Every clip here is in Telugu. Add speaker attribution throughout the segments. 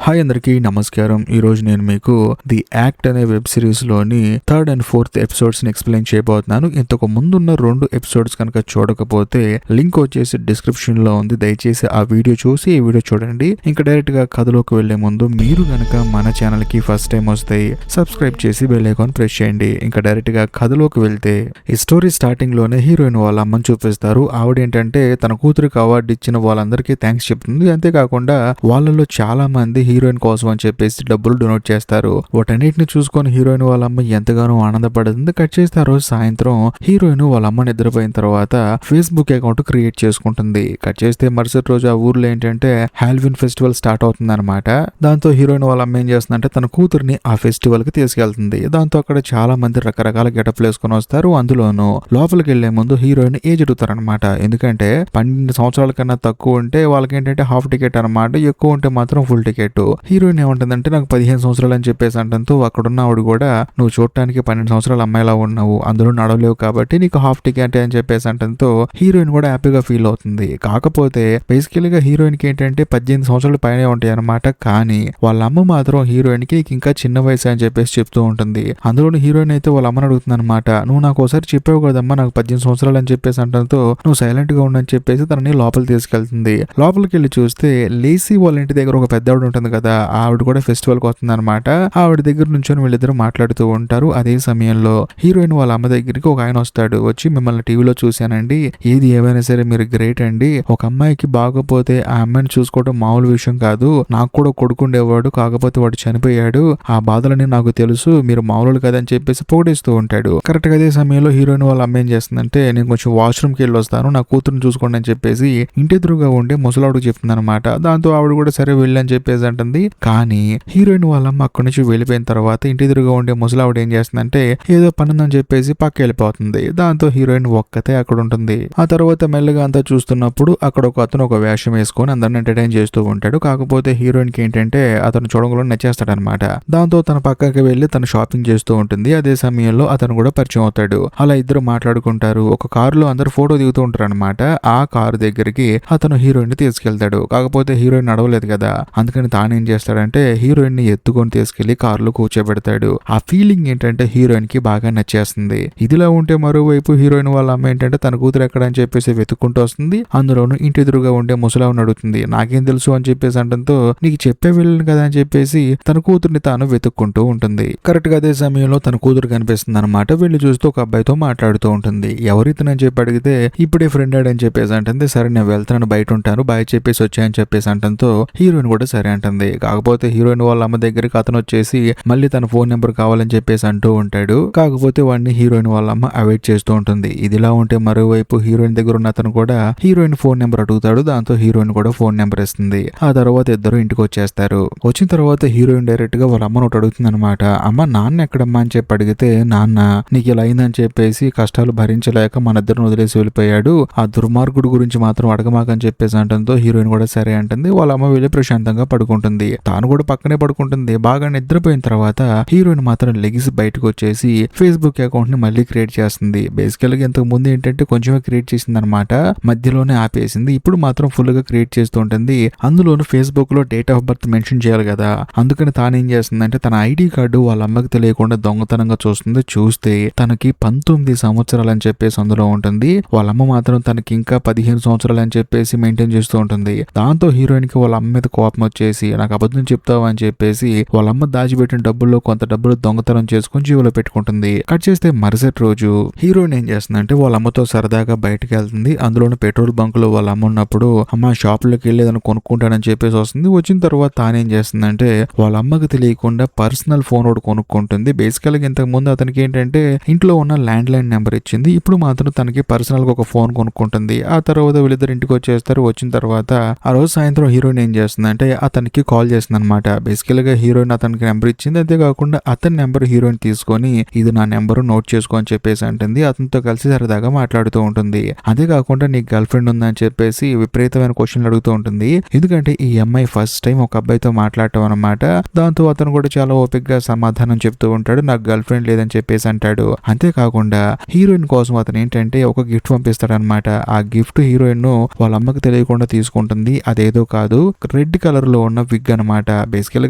Speaker 1: హాయ్ అందరికీ నమస్కారం. ఈరోజు నేను మీకు ది యాక్ట్ అనే వెబ్ సిరీస్లోని థర్డ్ అండ్ ఫోర్త్ ఎపిసోడ్స్ని ఎక్స్ప్లెయిన్ చేయబోతున్నాను. ఇంతకు ముందున్న 2 ఎపిసోడ్స్ కనుక చూడకపోతే లింక్ వచ్చేసి డిస్క్రిప్షన్లో ఉంది. దయచేసి ఆ వీడియో చూసి ఈ వీడియో చూడండి. ఇంకా డైరెక్ట్గా కథలోకి వెళ్లే ముందు మీరు కనుక మన ఛానల్కి ఫస్ట్ టైం వస్తే సబ్స్క్రైబ్ చేసి బెల్ ఐకాన్ ప్రెస్ చేయండి. ఇంకా డైరెక్ట్గా కథలోకి వెళ్తే ఈ స్టోరీ స్టార్టింగ్లోనే హీరోయిన్ వాళ్ళ అమ్మని చూపిస్తారు. ఆవిడేంటంటే తన కూతురికి అవార్డు ఇచ్చిన వాళ్ళందరికీ థ్యాంక్స్ చెప్తుంది. అంతేకాకుండా వాళ్ళలో చాలా మంది హీరోయిన్ కోసం అని చెప్పేసి డబ్బులు డొనేట్ చేస్తారు. వాటన్నిటిని చూసుకొని హీరోయిన్ వాళ్ళ అమ్మ ఎంతగానో ఆనందపడుతుంది. కట్ చేస్తే ఆ రోజు సాయంత్రం హీరోయిన్ వాళ్ళ అమ్మ నిద్రపోయిన తర్వాత ఫేస్బుక్ అకౌంట్ క్రియేట్ చేసుకుంటుంది. కట్ చేస్తే మరుసటి రోజు ఆ ఊర్లో ఏంటంటే హాల్విన్ ఫెస్టివల్ స్టార్ట్ అవుతుంది అనమాట. దాంతో హీరోయిన్ వాళ్ళ అమ్మ ఏం చేస్తుందంటే తన కూతుర్ని ఆ ఫెస్టివల్ కి తీసుకెళ్తుంది. దాంతో అక్కడ చాలా మంది రకరకాల గెటప్లు వేసుకొని వస్తారు. అందులోనూ లోపలికి వెళ్లే ముందు హీరోయిన్ ఏజ్ అడుగుతారనమాట. ఎందుకంటే 12 సంవత్సరాల కన్నా తక్కువ ఉంటే వాళ్ళకి ఏంటంటే హాఫ్ టికెట్ అనమాట, ఎక్కువ ఉంటే మాత్రం ఫుల్ టికెట్. హీరోయిన్ ఏమంటుందంటే నాకు 15 సంవత్సరాలు అని చెప్పేసి అంటంతో అక్కడున్న ఆవిడ కూడా నువ్వు చూడటానికి 12 సంవత్సరాల అమ్మాయిలా ఉన్నావు, అందులో నడవలేవు కాబట్టి నీకు హాఫ్ టికెట్ అని చెప్పేసి అంటంతో హీరోయిన్ కూడా హ్యాపీగా ఫీల్ అవుతుంది. కాకపోతే బేసికలీగా హీరోయిన్ కి ఏంటంటే 18 సంవత్సరాల పైనే ఉంటాయి అనమాట. కానీ వాళ్ళ అమ్మ మాత్రం హీరోయిన్ కి ఇంకా చిన్న వయసు అని చెప్పేసి చెప్తూ ఉంటుంది. అందులోని హీరోయిన్ అయితే వాళ్ళ అమ్మని అడుగుతుంది అనమాట, నువ్వు నాకు ఒకసారి చెప్పావు కదమ్మా నాకు 18 సంవత్సరాలు అని చెప్పేసి అంటంతో నువ్వు సైలెంట్ గా ఉండని చెప్పేసి తనని లోపలికి తీసుకెళ్తుంది. లోపలికి వెళ్ళి చూస్తే లేసీ వాళ్ళ ఇంటి దగ్గర ఒక పెద్ద ఆవిడ ఉంటుంది కదా, ఆవిడ కూడా ఫెస్టివల్ కి వస్తుంది అనమాట. ఆవిడ దగ్గర నుంచి వీళ్ళిద్దరు మాట్లాడుతూ ఉంటారు. అదే సమయంలో హీరోయిన్ వాళ్ళ అమ్మ దగ్గరికి ఒక ఆయన వస్తాడు. వచ్చి మిమ్మల్ని టీవీలో చూశానండి, ఏది ఏమైనా సరే మీరు గ్రేట్ అండి, ఒక అమ్మాయికి బాగోపోతే ఆ అమ్మాయిని చూసుకోవడం మామూలు విషయం కాదు, నాకు కూడా కొడుకుండేవాడు కాకపోతే వాడు చనిపోయాడు, ఆ బాధలని నాకు తెలుసు, మీరు మామూలు కదని చెప్పేసి పొగిడేస్తూ ఉంటాడు. కరెక్ట్ గా అదే సమయంలో హీరోయిన్ వాళ్ళ అమ్మ ఏం చేస్తుందంటే నేను కొంచెం వాష్రూమ్ కి వెళ్ళి వస్తాను, నా కూతురుని చూసుకోండి అని చెప్పేసి ఇంటి ఎదురుగా ఉండే ముసలావిడకి చెప్తుంది అనమాట. దాంతో ఆవిడ కూడా సరే వెళ్ళని చెప్పేసి అంటుంది. కానీ హీరోయిన్ వాళ్ళమ్మ అక్కడి నుంచి వెళ్ళిపోయిన తర్వాత ఇంటి ఎదురుగా ఉండే ముసలావిడ ఏం చేస్తుందంటే ఏదో పని ఉందని చెప్పేసి పక్క వెళ్ళిపోతుంది. దాంతో హీరోయిన్ ఒక్కతే అక్కడ ఉంటుంది. ఆ తర్వాత మెల్లగా అంతా చూస్తున్నప్పుడు అక్కడ ఒక అతను ఒక వేషం వేసుకొని అందరిని ఎంటర్టైన్ చేస్తూ ఉంటాడు. కాకపోతే హీరోయిన్ కి ఏంటంటే అతను చూడంలో నచ్చేస్తాడు అనమాట. దాంతో తన పక్కకి వెళ్లి తను షాపింగ్ చేస్తూ ఉంటుంది. అదే సమయంలో అతను కూడా పరిచయం అవుతాడు. అలా ఇద్దరు మాట్లాడుకుంటారు. ఒక కారులో అందరు ఫోటో దిగుతూ ఉంటారు అనమాట. ఆ కారు దగ్గరికి అతను హీరోయిన్ ని తీసుకెళ్తాడు. కాకపోతే హీరోయిన్ నడవలేదు కదా, అందుకని తానేం చేస్తాడంటే హీరోయిన్ ని ఎత్తుకొని తీసుకెళ్లి కారులో కూర్చోబెడతాడు. ఆ ఫీలింగ్ ఏంటంటే హీరోయిన్ కి బాగా నచ్చేస్తుంది. ఇదిలా ఉంటే మరోవైపు హీరోయిన్ వాళ్ళ అమ్మ ఏంటంటే తన కూతురు ఎక్కడ అని చెప్పేసి వెతుక్కుంటూ వస్తుంది. అందులోనూ ఇంటి ఎదురుగా ఉండే ముసలావిని అడుగుతుంది, నాకేం తెలుసు అని చెప్పేసి అంటంతో నీకు చెప్పే వెళ్ళను కదా అని చెప్పేసి తన కూతుర్ని తాను వెతుక్కుంటూ ఉంటుంది. కరెక్ట్ గా అదే సమయంలో తన కూతురు కనిపిస్తుంది అనమాట. వెళ్ళి చూస్తూ ఒక అబ్బాయితో మాట్లాడుతూ ఉంటుంది. ఎవరితనని చెప్పి అడిగితే ఇప్పుడే ఫ్రెండ్ అని చెప్పేసి అంటుంది. సరే నేను వెళ్తాను, బయట ఉంటాను, బాయ్ చెప్పేసి వచ్చాయని చెప్పేసి అంటంతో హీరోయిన్ కూడా సరే అంటుంది. కాకపోతే హీరోయిన్ వాళ్ళ అమ్మ దగ్గరికి అతను వచ్చేసి మళ్ళీ తన ఫోన్ నెంబర్ కావాలని చెప్పేసి అంటూ ఉంటాడు. కాకపోతే వాడిని హీరోయిన్ వాళ్ళ అమ్మ అవాయిడ్ చేస్తూ ఉంటుంది. ఇదిలా ఉంటే మరోవైపు హీరోయిన్ దగ్గర ఉన్న అతను కూడా హీరోయిన్ ఫోన్ నెంబర్ అడుగుతాడు. దాంతో హీరోయిన్ కూడా ఫోన్ నెంబర్ ఇస్తుంది. ఆ తర్వాత ఇద్దరు ఇంటికి వచ్చేస్తారు. వచ్చిన తర్వాత హీరోయిన్ డైరెక్ట్ గా వాళ్ళ అమ్మను ఒకటి అడుగుతుంది అనమాట. అమ్మ నాన్న ఎక్కడమ్మా అని చెప్పి అడిగితే నాన్న నీకు ఇలా అయిందని చెప్పేసి కష్టాలు భరించలేక మన ఇద్దరిని వదిలేసి వెళ్ళిపోయాడు, ఆ దుర్మార్గుడు గురించి మాత్రం అడగమాకని చెప్పేసి అంటంతో హీరోయిన్ కూడా సరే అంటుంది. వాళ్ళ అమ్మ వెళ్ళి ప్రశాంతంగా పడుకుంటుంది. తాను కూడా పక్కనే పడుకుంటుంది. బాగా నిద్రపోయిన తర్వాత హీరోయిన్ మాత్రం లెగిసి బయటకు వచ్చేసి ఫేస్బుక్ అకౌంట్ ని మళ్ళీ క్రియేట్ చేస్తుంది. బేసికల్ గా ఇంతకు ముందు ఏంటంటే కొంచెమే క్రియేట్ చేసింది అనమాట, మధ్యలోనే ఆపేసింది. ఇప్పుడు మాత్రం ఫుల్ గా క్రియేట్ చేస్తూ ఉంటుంది. అందులోను ఫేస్బుక్ లో డేట్ ఆఫ్ బర్త్ మెన్షన్ చేయాలి కదా, అందుకని తానేం చేస్తుందంటే తన ఐడి కార్డు వాళ్ళ అమ్మకి తెలియకుండా దొంగతనంగా చూస్తుంది. చూస్తే తనకి 19 సంవత్సరాలు అని చెప్పేసి అందులో ఉంటుంది. వాళ్ళ అమ్మ మాత్రం తనకి ఇంకా 15 సంవత్సరాలు అని చెప్పేసి మెయింటైన్ చేస్తూ ఉంటుంది. దాంతో హీరోయిన్ కి వాళ్ళ అమ్మ మీద కోపం వచ్చేసి నాకు అబద్ధం చెప్తావు అని చెప్పేసి వాళ్ళ అమ్మ దాచిపెట్టిన డబ్బుల్లో కొంత డబ్బులు దొంగతనం చేసుకుని జీవులో పెట్టుకుంటుంది. కట్ చేస్తే మరుసటి రోజు హీరోయిన్ ఏం చేస్తుందంటే వాళ్ళ అమ్మతో సరదాగా బయటకు వెళ్తుంది. అందులోని పెట్రోల్ బంక్ లో వాళ్ళ అమ్మ ఉన్నప్పుడు అమ్మ షాప్ లోకి వెళ్ళి ఏదైనా కొనుక్కుంటానని చెప్పేసి వస్తుంది. వచ్చిన తర్వాత తానేం చేస్తుందంటే వాళ్ళ అమ్మకి తెలియకుండా పర్సనల్ ఫోన్ ఒకటి కొనుక్కుంటుంది. బేసికల్ గా ఇంతకు ముందు అతనికి ఏంటంటే ఇంట్లో ఉన్న ల్యాండ్ లైన్ నెంబర్ ఇచ్చింది. ఇప్పుడు మాత్రం తనకి పర్సనల్ గా ఒక ఫోన్ కొనుక్కుంటుంది. ఆ తర్వాత వీళ్ళిద్దరు ఇంటికి వచ్చేస్తారు. వచ్చిన తర్వాత ఆ రోజు సాయంత్రం హీరోయిన్ ఏం చేస్తుందంటే అతనికి కాల్ చేస్తుంది అనమాట. బేసికల్ గా హీరోయిన్ అతనికి నెంబర్ ఇచ్చింది. అంతేకాకుండా అతని నెంబర్ హీరోయిన్ తీసుకొని ఇది నా నెంబర్ నోట్ చేసుకో అని చెప్పేసి అంటుంది. అతనితో కలిసి సరదాగా మాట్లాడుతూ ఉంటుంది. అంతేకాకుండా నీకు గర్ల్ ఫ్రెండ్ ఉందని చెప్పేసి విపరీతమైన క్వశ్చన్లు అడుగుతూ ఉంటుంది. ఎందుకంటే ఈ అమ్మాయి ఫస్ట్ టైం ఒక అబ్బాయితో మాట్లాడటం అనమాట. దాంతో అతను కూడా చాలా ఓపిక్ గా సమాధానం చెప్తూ ఉంటాడు, నాకు గర్ల్ ఫ్రెండ్ లేదని చెప్పేసి అంటాడు. అంతేకాకుండా హీరోయిన్ కోసం అతను ఏంటంటే ఒక గిఫ్ట్ పంపిస్తాడు అనమాట. ఆ గిఫ్ట్ హీరోయిన్ వాళ్ళ అమ్మకి తెలియకుండా తీసుకుంటుంది. అదేదో కాదు, రెడ్ కలర్ లో ఉన్న విగ్ అనమాట. బేసికల్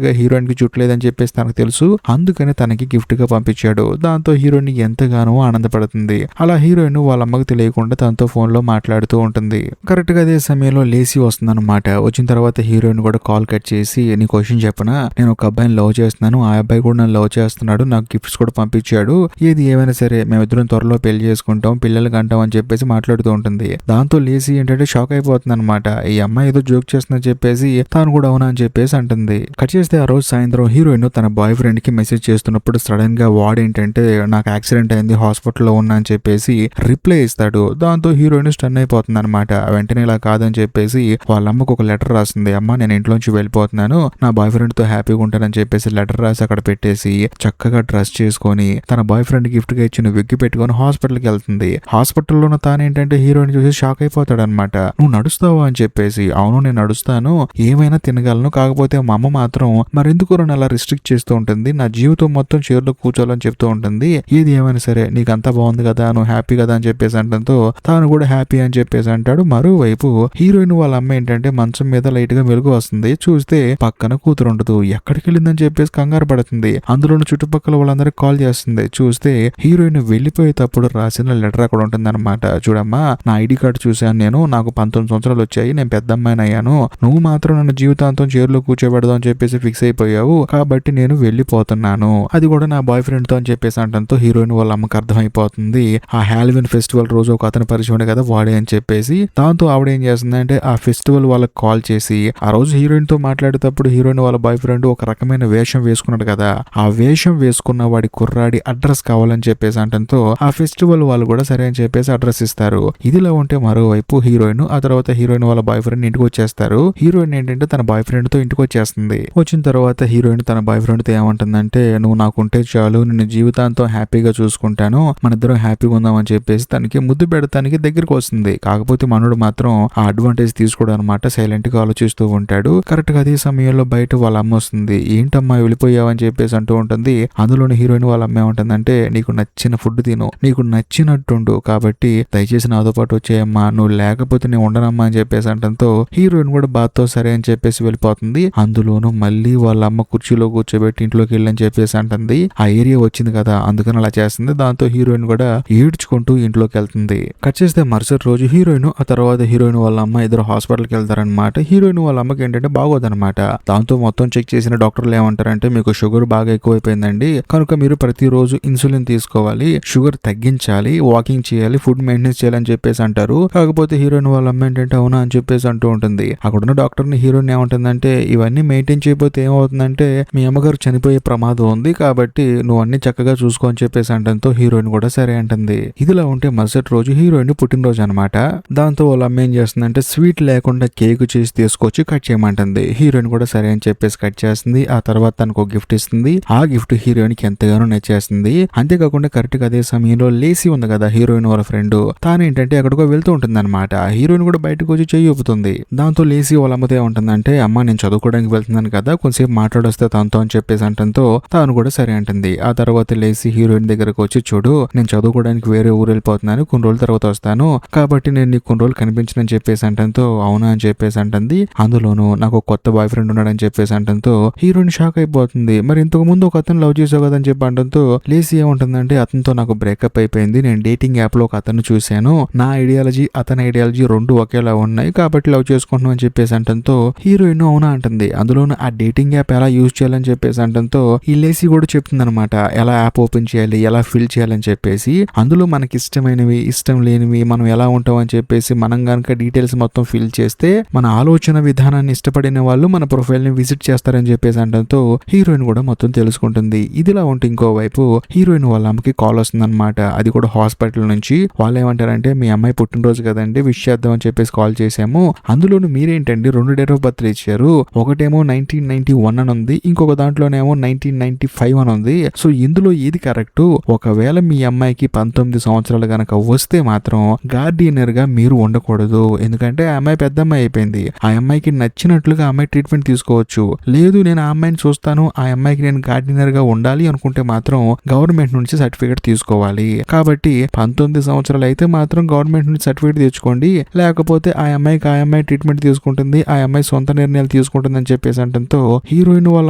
Speaker 1: గా హీరోయిన్ కి చుట్టలేదని చెప్పేసి తనకు తెలుసు, అందుకని తనకి గిఫ్ట్ గా పంపించాడు. దాంతో హీరోయిన్ ఎంతగానో ఆనందపడుతుంది. అలా హీరోయిన్ వాళ్ళ అమ్మకు తెలియకుండా తనతో ఫోన్ లో మాట్లాడుతూ ఉంటుంది. కరెక్ట్ గా అదే సమయంలో లేసి వస్తుందన్నమాట. వచ్చిన తర్వాత హీరోయిన్ కూడా కాల్ కట్ చేసి, నీ క్వశ్చన్ చెప్పనా, నేను ఒక అబ్బాయిని లవ్ చేస్తున్నాను, ఆ అబ్బాయి కూడా నన్ను లవ్ చేస్తున్నాడు, నాకు గిఫ్ట్స్ కూడా పంపించాడు, ఏది ఏమైనా సరే మేమిద్దరం త్వరలో పెళ్లి చేసుకుంటాం, పిల్లలకి అంటాం అని చెప్పేసి మాట్లాడుతూ ఉంటుంది. దాంతో లేసి ఏంటంటే షాక్ అయిపోతుంది అనమాట. ఈ అమ్మాయి ఏదో జోక్ చేస్తుందని చెప్పేసి తాను కూడా అవునా అని చెప్పేసి అంటుంది. కట్ చేస్తే ఆ రోజు సాయంత్రం హీరోయిన్ తన బాయ్ ఫ్రెండ్ కి మెసేజ్ చేస్తున్నప్పుడు సడన్ గా వాడేంటంటే నాకు యాక్సిడెంట్ అయింది, హాస్పిటల్లో ఉన్నా అని చెప్పేసి రిప్లై ఇస్తాడు. దాంతో హీరోయిన్ స్టన్ అయిపోతుంది అనమాట. వెంటనే ఇలా కాదని చెప్పేసి వాళ్ళ అమ్మకు ఒక లెటర్ రాస్తుంది. అమ్మ నేను ఇంట్లోంచి వెళ్ళిపోతున్నాను, నా బాయ్ ఫ్రెండ్ తో హ్యాపీగా ఉంటానని చెప్పేసి లెటర్ రాసి అక్కడ పెట్టేసి చక్కగా డ్రెస్ చేసుకొని తన బాయ్ ఫ్రెండ్ గిఫ్ట్ గా ఇచ్చిన విగ్గి పెట్టుకొని హాస్పిటల్కి వెళ్తుంది. హాస్పిటల్లో ఉన్న తానేంటంటే హీరోయిన్ చూసి షాక్ అయిపోతాడు అనమాట. నువ్వు నడుస్తావా అని చెప్పేసి, అవును నేను నడుస్తాను, ఏమైనా తినగలను, కాకపోతే మా అమ్మ మాత్రం మరెందుకు నన్ను అలా రిస్ట్రిక్ట్ చేస్తూ ఉంటుంది, నా జీవితం మొత్తం చైర్లో కూర్చోవాలని చెప్తూ ఉంటుంది, ఏది ఏమైనా సరే నీకు అంతా బాగుంది కదా, నువ్వు హ్యాపీ కదా అని చెప్పేసి అంటంతో తాను కూడా హ్యాపీ అని చెప్పేసి అంటాడు. మరోవైపు హీరోయిన్ వాళ్ళ అమ్మ ఏంటంటే మంచం మీద లైట్ గా మెలుగు వస్తుంది. చూస్తే పక్కన కూతురు ఉండదు, ఎక్కడికి వెళ్ళిందని చెప్పేసి కంగారు పడుతుంది. అందులోని చుట్టుపక్కల వాళ్ళందరికి కాల్ చేస్తుంది. చూస్తే హీరోయిన్ వెళ్ళిపోయేటప్పుడు రాసిన లెటర్ అక్కడ ఉంటుంది అనమాట. చూడమ్మా నా ఐడి కార్డు చూశాను నేను, నాకు 19 సంవత్సరాలు వచ్చాయి, నేను పెద్ద అమ్మాయిని అయ్యాను, నువ్వు మాత్రం నన్ను జీవితాంతం చైర్లో కూర్చోబెడదాం అని చెప్పేసి ఫిక్స్ అయిపోయావు, కాబట్టి నేను వెళ్ళిపోతున్నాను, అది కూడా నా బాయ్ ఫ్రెండ్ తో అని చెప్పేసి అంటంతో హీరోయిన్ వాళ్ళ అమ్మకి అర్థమైపోతుంది ఆ హాలోవీన్ ఫెస్టివల్ రోజు ఒక అతను పరిచయం ఉండే కదా వాడే అని చెప్పేసి. దాంతో ఆవిడ ఏం చేస్తుందంటే ఆ ఫెస్టివల్ వాళ్ళకి కాల్ చేసి, ఆ రోజు హీరోయిన్ తో మాట్లాడేటప్పుడు హీరోయిన్ వాళ్ళ బాయ్ ఫ్రెండ్ ఒక రకమైన వేషం వేసుకున్నాడు కదా, ఆ వేషం వేసుకున్న వాడి కుర్రాడి అడ్రస్ కావాలని చెప్పేసి అంటంతో ఆ ఫెస్టివల్ వాళ్ళు కూడా సరే అని చెప్పేసి అడ్రస్ ఇస్తారు. ఇదిలా ఉంటే మరోవైపు హీరోయిన్ ఆ తర్వాత హీరోయిన్ వాళ్ళ బాయ్ ఫ్రెండ్ ఇంటికి వచ్చేస్తారు. హీరోయిన్ ఏంటంటే తన బాయ్ ఫ్రెండ్ తో ఇంటికి వచ్చేస్తుంది. వచ్చిన తర్వాత హీరోయిన్ తన బాయ్ ఫ్రెండ్ తో ఏమంటుందంటే, నువ్వు నాకుంటే చాలు, నిన్ను జీవితాంతం హ్యాపీగా చూసుకుంటాను, మన ఇద్దరం హ్యాపీగా ఉందాం అని చెప్పేసి తనకి ముద్దు పెడతానికి దగ్గరికి వస్తుంది. కాకపోతే మనోడు మాత్రం ఆ అడ్వాంటేజ్ తీసుకోవడం అనమాట, సైలెంట్ గా ఆలోచిస్తూ ఉంటాడు. కరెక్ట్ గా అదే సమయంలో బయట వాళ్ళ అమ్మ వస్తుంది. ఏంటమ్మా వెళ్ళిపోయావని చెప్పేసి అంటూ ఉంటుంది. అందులోని హీరోయిన్ వాళ్ళ అమ్మ ఏమంటుందంటే, నీకు నచ్చిన ఫుడ్ తిను, నీకు నచ్చినట్టుండు, కాబట్టి దయచేసి నాతో పాటు వచ్చేయమ్మా, నువ్వు లేకపోతే నేను ఉండనమ్మా అని చెప్పేసి అంటంతో హీరోయిన్ కూడా బాత్తో సరే అని చెప్పేసి వెళ్ళిపోతుంది. అందులోనూ మళ్ళీ వాళ్ళ అమ్మ కుర్చీలో కూర్చోబెట్టి ఇంట్లోకి వెళ్ళని చెప్పేసి అంటుంది. ఆ ఏరియా వచ్చింది కదా అందుకని అలా చేస్తుంది. దాంతో హీరోయిన్ కూడా ఏడ్చుకుంటూ ఇంట్లోకి వెళ్తుంది. కట్ చేస్తే మరుసటి రోజు హీరోయిన్ ఆ తర్వాత హీరోయిన్ వాళ్ళ అమ్మ ఇద్దరు హాస్పిటల్కి వెళ్తారనమాట. హీరోయిన్ వాళ్ళ అమ్మకి ఏంటంటే బాగోదనమాట. దాంతో మొత్తం చెక్ చేసిన డాక్టర్లు ఏమంటారంటే, మీకు షుగర్ బాగా ఎక్కువైపోయిందండి, కనుక మీరు ప్రతిరోజు ఇన్సులిన్ తీసుకోవాలి, షుగర్ తగ్గించాలి, వాకింగ్ చేయాలి, ఫుడ్ మెయింటెన్స్ చేయాలని చెప్పేసి అంటారు. కాకపోతే హీరోయిన్ వాళ్ళ అమ్మ ఏంటంటే అవునా అని చెప్పేసి అంటూ ఉంటుంది. అక్కడున్న డాక్టర్ ని హీరోయిన్ ఏమంటుందంటే, ఇవన్నీ మెయింటైన్ చేయకపోతే ఏమవుతుందంటే మీ అమ్మగారు చనిపోయే ప్రమాదం ఉంది, కాబట్టి నువ్వు అన్ని చక్కగా చూసుకో అని చెప్పేసి అంటంతో హీరోయిన్ కూడా సరే అంటుంది. ఇదిలా ఉంటే మరుసటి రోజు హీరోయిన్ పుట్టినరోజు అనమాట. దాంతో వాళ్ళ అమ్మ ఏం చేస్తుందంటే స్వీట్ లేకుండా కేక్ చేసి తీసుకొచ్చి కట్ చేయమంటుంది. హీరోయిన్ కూడా సరే అని చెప్పేసి కట్ చేస్తుంది. ఆ తర్వాత తనకు గిఫ్ట్ ఇస్తుంది. ఆ గిఫ్ట్ హీరోయిన్ కి ఎంతగానో నచ్చేస్తుంది. అంతేకాకుండా కరెక్ట్ గా అదే సమయంలో లేసి ఉంది కదా హీరోయిన్ వాళ్ళ ఫ్రెండ్, తానేంటంటే ఎక్కడికో వెళ్తూ ఉంటుంది అనమాట. హీరోయిన్ కూడా బయటకు వచ్చి చెయ్యి ఊపుతుంది. దాంతో లేసి వాళ్ళ అమ్మతో ఏమంటుందంటే, అమ్మ నేను చదువుకోవడానికి వెళ్తున్నాను కదా, కొంచెంసేపు మాట్లాడొస్తే తనతో అని చెప్పేసి అంటంతో తాను కూడా సరే అంటుంది. ఆ తర్వాత లేసి హీరోయిన్ దగ్గరకు వచ్చి, చూడు నేను చదువుకోవడానికి వేరే ఊరు వెళ్ళిపోతున్నాను, కొన్ని రోజుల తర్వాత వస్తాను, కాబట్టి నేను నీకు కొన్ని రోజులు కనిపించనని చెప్పేసి అంటంతో అవునా అని చెప్పేసి అంటుంది. అందులోనూ నాకు ఒక కొత్త బాయ్ ఫ్రెండ్ ఉన్నాడని చెప్పేసి అంటంతో హీరోయిన్ షాక్ అయిపోతుంది. మరి ఇంతకు ముందు ఒక అతను లవ్ చేసావు కదని చెప్పి అంటంతో లేసి ఏముంటుందంటే, అతనితో నాకు బ్రేకప్ అయిపోయింది, నేను డేటింగ్ యాప్ లో ఒక అతను చూశాను, నా ఐడియాలజీ అతని ఐడియాలజీ రెండు ఒకేలా ఉన్నాయి, కాబట్టి లవ్ చేసుకుంటున్నాం అని చెప్పేసి అంటంతో హీరోయిన్ అవునా అంటుంది. అందులోనూ ఆ డేటింగ్ యాప్ ఎలా యూజ్ చేయాలని చెప్పేసి అంటంతో ఈ లేసి కూడా చెప్తుంది అనమాట, ఎలా యాప్ ఓపెన్ చేయాలి, ఎలా ఫిల్ చేయాలని చెప్పేసి. అందులో మనకి ఇష్టమైనవి ఇష్టం లేనివి మనం ఎలా ఉంటాం అని చెప్పేసి మనం కనుక డీటెయిల్స్ మొత్తం ఫిల్ చేస్తే మన ఆలోచన విధానాన్ని ఇష్టపడిన వాళ్ళు మన ప్రొఫైల్ ని విజిట్ చేస్తారని చెప్పేసి అంటంతో హీరోయిన్ కూడా మొత్తం తెలుసుకుంటుంది. ఇదిలా ఉంటే ఇంకోవైపు హీరోయిన్ వాళ్ళ అమ్మకి కాల్ వస్తుంది అనమాట. అది కూడా హాస్పిటల్ నుంచి. వాళ్ళు ఏమంటారంటే, మీ అమ్మాయి పుట్టినరోజు కదండి, విష్ చేద్దాం అని చెప్పేసి కాల్ చేసాము, అందులోనూ మీరేంటండి 2 డేట్ ఆఫ్ బర్త్ ఇచ్చారు, ఒకటేమో 1991 అని ఉంది, ఇంకొక దాంట్లోనేమో 1995 అని ఉంది, సో ఇందులో ఏది కరెక్ట్? ఒకవేళ మీ అమ్మాయికి 19 సంవత్సరాలు గనక వస్తే మాత్రం గార్డియనర్ గా మీరు ఉండకూడదు, ఎందుకంటే ఆ అమ్మాయి పెద్ద అమ్మాయి అయిపోయింది, ఆ అమ్మాయికి నచ్చినట్లుగా అమ్మాయి ట్రీట్మెంట్ తీసుకోవచ్చు. లేదు నేను ఆ అమ్మాయిని చూస్తాను, ఆ అమ్మాయికి నేను గార్డియనర్ గా ఉండాలి అనుకుంటే మాత్రం గవర్నమెంట్ నుంచి సర్టిఫికేట్ తీసుకోవాలి. కాబట్టి 19 సంవత్సరాలు అయితే మాత్రం గవర్నమెంట్ నుంచి సర్టిఫికేట్ తెచ్చుకోండి, లేకపోతే ఆ అమ్మాయికి ఆ అమ్మాయి ట్రీట్మెంట్ తీసుకుంటుంది, ఆ అమ్మాయి సొంత నిర్ణయాలు తీసుకుంటుంది, చేసుకుంటుందని చెప్పేసి అంటంతో హీరోయిన్ వాళ్ళ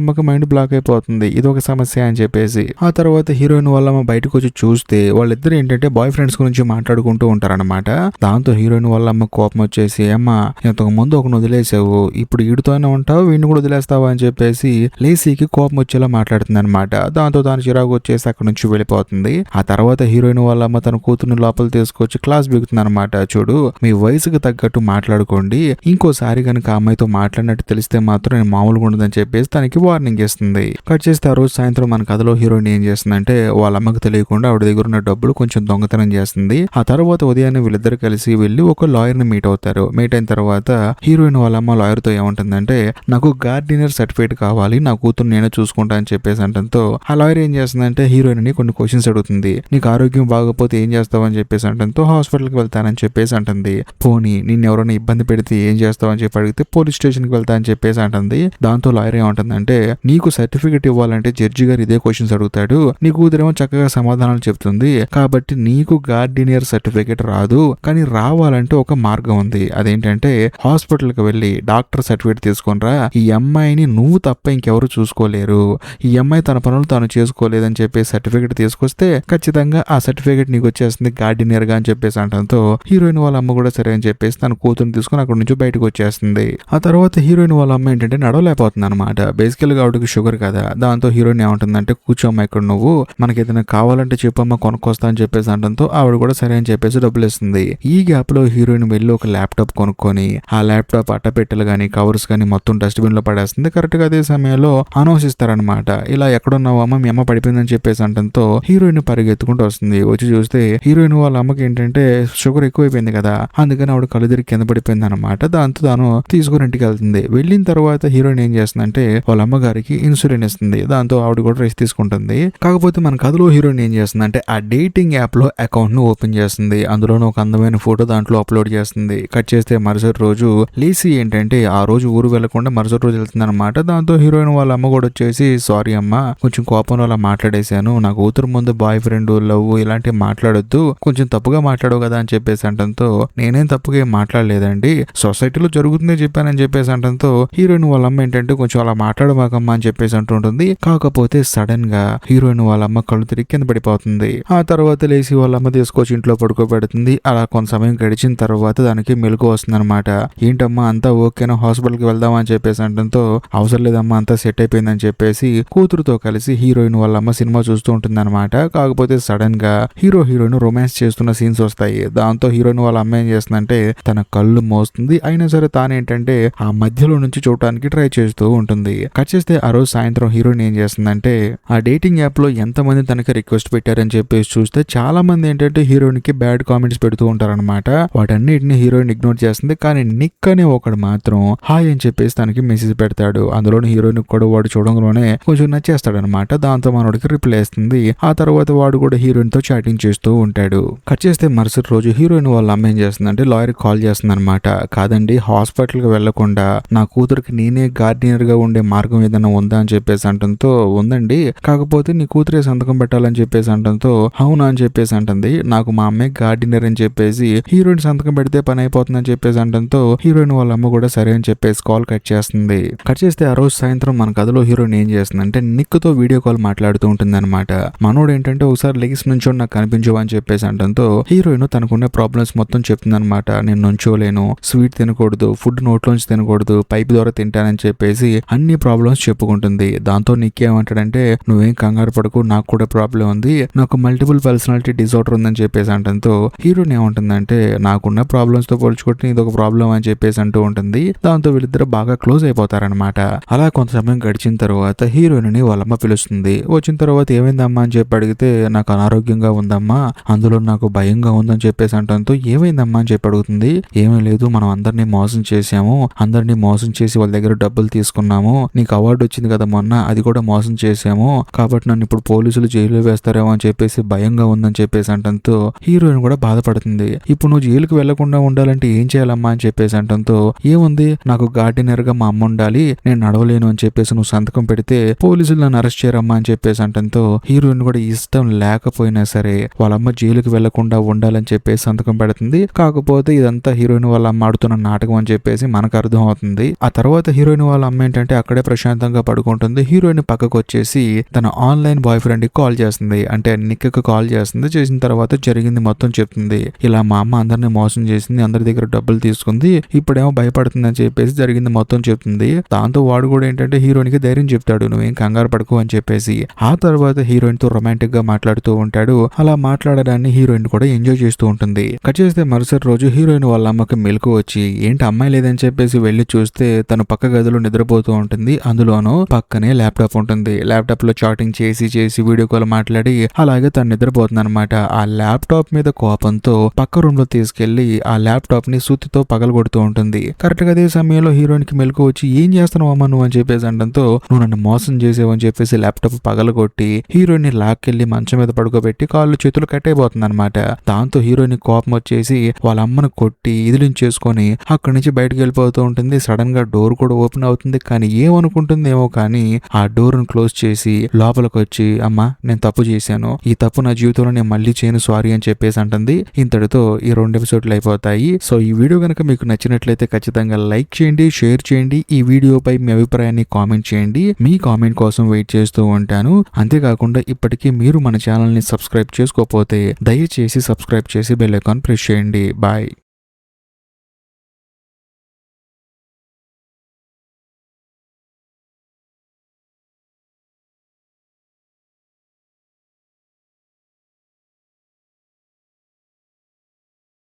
Speaker 1: అమ్మకి మైండ్ బ్లాక్ అయిపోతుంది, ఇది ఒక సమస్య అని చెప్పేసి. ఆ తర్వాత హీరోయిన్ వాళ్ళ అమ్మ బయటకు వచ్చి చూస్తే వాళ్ళిద్దరు ఏంటంటే బాయ్ ఫ్రెండ్స్ గురించి మాట్లాడుకుంటూ ఉంటారనమాట. దాంతో హీరోయిన్ వాళ్ళ అమ్మ కోపం వచ్చేసి, అమ్మ ఇంతకు ముందు ఒకను వదిలేసావు, ఇప్పుడు వీడితోనే ఉంటావు, వీడిని కూడా వదిలేస్తావా అని చెప్పేసి లేసీకి కోపం వచ్చేలా మాట్లాడుతుంది అనమాట. దాంతో తాను చిరాకు వచ్చేసి అక్కడ నుంచి వెళ్ళిపోతుంది. ఆ తర్వాత హీరోయిన్ వాళ్ళ అమ్మ తన కూతుర్ని లోపల తీసుకొచ్చి క్లాస్ బిగుతుంది అనమాట. చూడు, మీ వయసుకు తగ్గట్టు మాట్లాడుకోండి, ఇంకోసారి కనుక అమ్మాయితో మాట్లాడినట్టు తెలిస్తే మాత్రం నేను మామూలుగా ఉండదని చెప్పేసి తనకి వార్నింగ్ ఇస్తుంది. కట్ చేస్తే ఆ రోజు సాయంత్రం మన కథలో హీరోయిన్ ఏం చేస్తుందంటే వాళ్ళ అమ్మకు తెలియకుండా ఆవిడ దగ్గర ఉన్న డబ్బులు కొంచెం దొంగతనం చేస్తుంది. ఆ తర్వాత ఉదయాన్నే వీళ్ళిద్దరు కలిసి వెళ్ళి ఒక లాయర్ ని మీట్ అవుతారు. మీట్ అయిన తర్వాత హీరోయిన్ వాళ్ళ అమ్మ లాయర్ తో ఏమంటుందంటే, నాకు గార్డినర్ సర్టిఫికేట్ కావాలి, నా కూతురు నేనే చూసుకుంటా అని చెప్పేసి అంటంతో ఆ లాయర్ ఏం చేస్తుందంటే హీరోయిన్ ని కొన్ని క్వశ్చన్స్ అడుగుతుంది. నీకు ఆరోగ్యం బాగోపోతే ఏం చేస్తావు అని చెప్పేసి అంటంతో హాస్పిటల్ కి వెళ్తానని చెప్పేసి అంటుంది. పోనీ నిన్ను ఎవరైనా ఇబ్బంది పెడితే ఏం చేస్తావు అని చెప్పి అడిగితే పోలీస్ స్టేషన్ కి వెళ్తా అని చెప్పేసి అంటుంది. దాంతో లాయర్ ఏమంటుందంటే, నీకు సర్టిఫికేట్ ఇవ్వాలంటే జడ్జి గారు ఇదే క్వశ్చన్స్ అడుగుతాడు, నీ కూతురేమో చక్కగా సమాధానాలు చెప్తుంది, కాబట్టి నీకు గార్డినియర్ సర్టిఫికేట్ రాదు, కానీ రావాలంటే ఒక మార్గం ఉంది. అదేంటంటే హాస్పిటల్ కి వెళ్ళి డాక్టర్ సర్టిఫికేట్ తీసుకొనిరా, ఈ అమ్మాయిని నువ్వు తప్ప ఇంకెవరు చూసుకోలేరు, ఈ అమ్మాయి తన పనులు తాను చేసుకోలేదని చెప్పి సర్టిఫికేట్ తీసుకొస్తే ఖచ్చితంగా ఆ సర్టిఫికేట్ నీకు వచ్చేస్తుంది గార్డినియర్ గా అని చెప్పేసి అంటంతో హీరోయిన్ వాళ్ళ అమ్మ కూడా సరే అని చెప్పేసి తన కూతురుని తీసుకుని అక్కడ నుంచి బయటకు వచ్చేస్తుంది. ఆ తర్వాత హీరోయిన్ వాళ్ళ అమ్మ ఏంటంటే నడవలేకపోతుంది అనమాట. బేసికల్ గా ఆవిడకి షుగర్ కదా. దాంతో హీరోయిన్ ఏమంటుందంటే, కూర్చోమ్మ ఇక్కడ, నువ్వు మనకి ఏదైనా కావాలంటే చెప్పమ్మా కొనుక్కొస్తా అని చెప్పేసి అంటంతో ఆవిడ కూడా సరే అని చెప్పేసి డబ్బులు ఇస్తుంది. ఈ గ్యాప్ లో హీరోయిన్ వెళ్ళి ఒక ల్యాప్టాప్ కొనుక్కొని ఆ ల్యాప్టాప్ అట్టపెట్టెలు గానీ కవర్స్ గానీ మొత్తం డస్ట్బిన్ లో పడేస్తుంది. కరెక్ట్ గా అదే సమయంలో అనౌన్స్ ఇస్తారనమాట, ఇలా ఎక్కడున్నావమ్మా మీ అమ్మ పడిపోయిందని చెప్పేసి అంటంతో హీరోయిన్ పరిగెత్తుకుంటూ వస్తుంది. వచ్చి చూస్తే హీరోయిన్ వాళ్ళ అమ్మకి ఏంటంటే షుగర్ ఎక్కువైపోయింది కదా, అందుకని ఆవిడ కళ్ళు తిరిగి కింద పడిపోయింది అనమాట. దాంతో తాను తీసుకుని ఇంటికి వెళ్తుంది. వెళ్ళిన తర్వాత హీరోయిన్ ఏం చేస్తుందంటే వాళ్ళ అమ్మగారికి ఇన్సులిన్ ఇస్తుంది. దాంతో ఆవిడ కూడా రెస్ట్ తీసుకుంటుంది. కాకపోతే మన కథలో హీరోయిన్ ఏం చేస్తుందంటే ఆ డేటింగ్ యాప్ లో అకౌంట్ ను ఓపెన్ చేస్తుంది. అందులోనూ ఒక అందమైన ఫోటో దాంట్లో అప్లోడ్ చేస్తుంది. కట్ చేస్తే మరుసటి రోజు లేసి ఏంటంటే ఆ రోజు ఊరు వెళ్లకుండా మరుసటి రోజు వెళ్తుంది అనమాట. దాంతో హీరోయిన్ వాళ్ళ అమ్మ కూడా వచ్చేసి, సారీ అమ్మ, కొంచెం కోపంలో అలా మాట్లాడేశాను, నా కూతురు ముందు బాయ్ ఫ్రెండ్ లవ్ ఇలాంటివి మాట్లాడొద్దు, కొంచెం తప్పుగా మాట్లాడవు కదా అని చెప్పేసి అంటంతో నేనేం తప్పుగా ఏం మాట్లాడలేదండి, సొసైటీలో జరుగుతుందే చెప్పానని చెప్పేసి అంటంతో హీరోయిన్ వాళ్ళ అమ్మ ఏంటంటే కొంచెం అలా మాట్లాడమాకమ్మా అని చెప్పేసి అంటుంటుంది. కాకపోతే సడన్ గా హీరోయిన్ వాళ్ళ అమ్మ కళ్ళు తిరిగి కింద పడిపోతుంది. ఆ తర్వాత లేచి వాళ్ళ అమ్మ తీసుకొచ్చి ఇంట్లో పడుకోబెడుతుంది. అలా కొంత సమయం గడిచిన తర్వాత దానికి మెలకు వస్తుంది అనమాట. ఏంటమ్మా అంతా ఓకేనా, హాస్పిటల్ కి వెళ్దామా అని చెప్పేసి అంటంతో అవసరం లేదమ్మా అంతా సెట్ అయిపోయిందని చెప్పేసి కూతురుతో కలిసి హీరోయిన్ వాళ్ళ అమ్మ సినిమా చూస్తూ ఉంటుంది అనమాట. కాకపోతే సడన్ గా హీరోయిన్ రొమాన్స్ చేస్తున్న సీన్స్ వస్తాయి. దాంతో హీరోయిన్ వాళ్ళ అమ్మ ఏం చేస్తుందంటే తన కళ్ళు మోస్తుంది. అయినా సరే తానేంటంటే ఆ మధ్యలో నుంచి చూడటానికి ట్రై చేస్తూ ఉంటుంది. కట్ చేస్తే ఆ రోజు సాయంత్రం హీరోయిన్ ఏం చేస్తుందంటే ఆ డేటింగ్ యాప్ లో ఎంతమంది తనకి రిక్వెస్ట్ పెట్టారని చెప్పేసి చూస్తే చాలా మంది ఏంటంటే హీరోయిన్ కి బ్యాడ్ కామెంట్స్ పెడుతూ ఉంటారనమాట. వాటన్నిటిని హీరోయిన్ ఇగ్నోర్ చేస్తుంది. కానీ నిక్ అనే ఒకడు మాత్రం హాయ్ అని చెప్పేసి తనకి మెసేజ్ పెడతాడు. అందులోని హీరోయిన్ కూడా వాడు చూడంలోనే కొంచెం నచ్చేస్తాడు అనమాట. దాంతో మనోడికి రిప్లై ఇస్తుంది. ఆ తర్వాత వాడు కూడా హీరోయిన్ తో చాటింగ్ చేస్తూ ఉంటాడు. కట్ చేస్తే మరుసటి రోజు హీరోయిన్ వాళ్ళ అమ్మ ఏం చేస్తుందంటే లాయర్ కాల్ చేస్తుంది అనమాట. కాదండి, హాస్పిటల్ కి వెళ్లకుండా నా కూతురికి నేనే గార్డియనర్ గా ఉండే మార్గం ఏదైనా ఉందా అని చెప్పేసి అంటంతో ఉందండి, కాకపోతే నీ కూతురే సంతకం పెట్టాలని చెప్పేసి అంటంతో అవునా అని చెప్పేసి అంటుంది. నాకు మా అమ్మాయి గార్డినర్ అని చెప్పేసి హీరోయిన్ సంతకం పెడితే పని అయిపోతుందని చెప్పేసి అంటంతో హీరోయిన్ వాళ్ళ అమ్మ కూడా సరే అని చెప్పేసి కాల్ కట్ చేస్తుంది. కట్ చేస్తే ఆ రోజు సాయంత్రం మన కథలో హీరోయిన్ ఏం చేస్తుందంటే నిక్ తో వీడియో కాల్ మాట్లాడుతూ ఉంటుంది అనమాట. మనోడు ఏంటంటే ఒకసారి లెగిసి నుంచో నాకు కనిపించవు అని చెప్పేసి అంటంతో హీరోయిన్ తనకున్న ప్రాబ్లమ్స్ మొత్తం చెప్తుంది అనమాట. నేను నుంచోలేను, స్వీట్ తినకూడదు, ఫుడ్ నోట్లోంచి తినకూడదు, పైప్ ద్వారా తింటానని చెప్పేసి అన్ని ప్రాబ్లమ్స్ చెప్పుకుంటుంది. దాంతో నిక్ ఏమంటాడంటే నువ్వేం కంగారు పడకు, నాకు కూడా ప్రాబ్లం ఉంది, నాకు మల్టిపుల్ పర్సనాలిటీ డిజార్డర్ ఉందని చెప్పేసి అంటంతో హీరోయిన్ ఏమంటుందంటే నాకున్న ప్రాబ్లమ్స్ తో పోల్చుకుంటే ఇది ఒక ప్రాబ్లం అని చెప్పేసి అంటూ ఉంటుంది. దాంతో వీళ్ళిద్దరు బాగా క్లోజ్ అయిపోతారనమాట. అలా కొంత సమయం గడిచిన తర్వాత హీరోయిన్ ని వాళ్ళమ్మ పిలుస్తుంది. వచ్చిన తర్వాత ఏమైందమ్మా అని చెప్పి అడిగితే నాకు అనారోగ్యంగా ఉందమ్మా, అందులో నాకు భయంగా ఉందని చెప్పేసి అంటంతో ఏమైందమ్మా అని చెప్పి అడుగుతుంది. ఏమీ లేదు, మనం అందరినీ మోసం చేసాము, అందరినీ మోసం చేసి వాళ్ళ దగ్గర డబ్బులు తీసుకున్నాము, నీకు అవార్డు వచ్చింది కదా మొన్న, అది కూడా మోసం చేసాము, కాబట్టి నన్ను ఇప్పుడు పోలీసులు జైలు వేస్తారేమో అని చెప్పేసి భయంగా ఉందని చెప్పేసి అంటంతో హీరోయిన్ కూడా బాధపడుతుంది. ఇప్పుడు నువ్వు జైలుకి వెళ్లకుండా ఉండాలంటే ఏం చేయాలమ్మా అని చెప్పేసి అంటంతో ఏముంది, నాకు గార్డినర్ గా మా అమ్మ ఉండాలి, నేను నడవలేను అని చెప్పేసి నువ్వు సంతకం పెడితే పోలీసులు నన్ను అరెస్ట్ చేయరమ్మా అని చెప్పేసి అంటంతో హీరోయిన్ కూడా ఇష్టం లేకపోయినా సరే వాళ్ళ అమ్మ జైలుకి వెళ్లకుండా ఉండాలని చెప్పేసి సంతకం పెడుతుంది. కాకపోతే ఇదంతా హీరోయిన్ వాళ్ళ అమ్మ ఆడుతున్న నాటకం అని చెప్పేసి మనకు అర్థం అవుతుంది. ఆ తర్వాత హీరోయిన్ వాళ్ళ అమ్మ ఏంటంటే అక్కడే ప్రశాంతంగా పడుకుంటుంది. హీరోయిన్ పక్కకు వచ్చేసి తన ఆన్లైన్ బాయ్ ఫ్రెండ్ కి కాల్ చేస్తుంది. అంటే నిక్ కి కాల్ చేస్తుంది. చేసిన తర్వాత జరిగింది మొత్తం చెప్తుంది. ఇలా మా అమ్మ అందరిని మోసం చేసింది, అందరి దగ్గర డబ్బులు తీసుకుంది, ఇప్పుడేమో భయపడుతుంది అని చెప్పేసి జరిగింది మొత్తం చెప్తుంది. దాంతో వాడు కూడా ఏంటంటే హీరోయిన్ కి ధైర్యం చెప్తాడు, నువ్వేం కంగారు పడుకో అని చెప్పేసి. ఆ తర్వాత హీరోయిన్ తో రొమాంటిక్ గా మాట్లాడుతూ ఉంటాడు. అలా మాట్లాడడాన్ని హీరోయిన్ కూడా ఎంజాయ్ చేస్తూ ఉంటుంది. కట్ చేస్తే మరుసటి రోజు హీరోయిన్ వాళ్ళ అమ్మకి మెలకు వచ్చి ఏంటి అమ్మాయి లేదని చెప్పేసి వెళ్లి చూస్తే తను పక్క గదిలో నిద్రపోతూ ఉంటుంది. అందులోనూ పక్కనే ల్యాప్టాప్ ఉంటుంది. ల్యాప్టాప్ లో చాటింగ్ చేసి వీడియో కాల్ మాట్లాడి అలాగే తను నిద్రపోతుంది అనమాట. ఆ ల్యాప్టాప్ మీద కోపంతో పక్క రూమ్ లో తీసుకెళ్లి ఆ ల్యాప్టాప్ ని సుత్తితో పగలగొడుతూ ఉంటుంది. కరెక్ట్ గా అదే సమయంలో హీరోయిన్ కి మెలకు వచ్చి ఏం చేస్తున్నావు అమ్మ నువ్వు అని చెప్పేసి అనడంతో నువ్వు నన్ను మోసం చేసేవని చెప్పేసి ల్యాప్టాప్ పగలగొట్టి హీరోయిన్ ని లాక్కెళ్లి మంచం మీద పడుకోబెట్టి కాళ్ళు చేతులు కట్టయిపోతుంది అనమాట. దాంతో హీరోయిన్ కోపం వచ్చేసి వాళ్ళ అమ్మను కొట్టి ఇదిలించేసుకొని అక్కడి నుంచి బయటకు వెళ్ళిపోతూ ఉంటుంది. సడన్ గా డోర్ కూడా ఓపెన్ అవుతుంది. కానీ ఏమనుకుంటుందేమో కానీ ఆ డోర్ ను క్లోజ్ చేసి లోపలికి వచ్చి అమ్మా నేను తప్పు చేశాను, ఈ తప్పు నా జీవితంలో నేను మళ్ళీ చేయను, సారీ అని చెప్పేసి అంటుంది. ఇంతటితో ఈ 2 ఎపిసోడ్లు అయిపోతాయి. సో ఈ వీడియో కనుక మీకు నచ్చినట్లయితే ఖచ్చితంగా లైక్ చేయండి, షేర్ చేయండి. ఈ వీడియోపై మీ అభిప్రాయాన్ని కామెంట్ చేయండి. మీ కామెంట్ కోసం వెయిట్ చేస్తూ ఉంటాను. అంతేకాకుండా ఇప్పటికీ మీరు మన ఛానల్ ని సబ్స్క్రైబ్ చేసుకోకపోతే దయచేసి సబ్స్క్రైబ్ చేసి బెల్ ఐకాన్ ప్రెస్ చేయండి. బాయ్.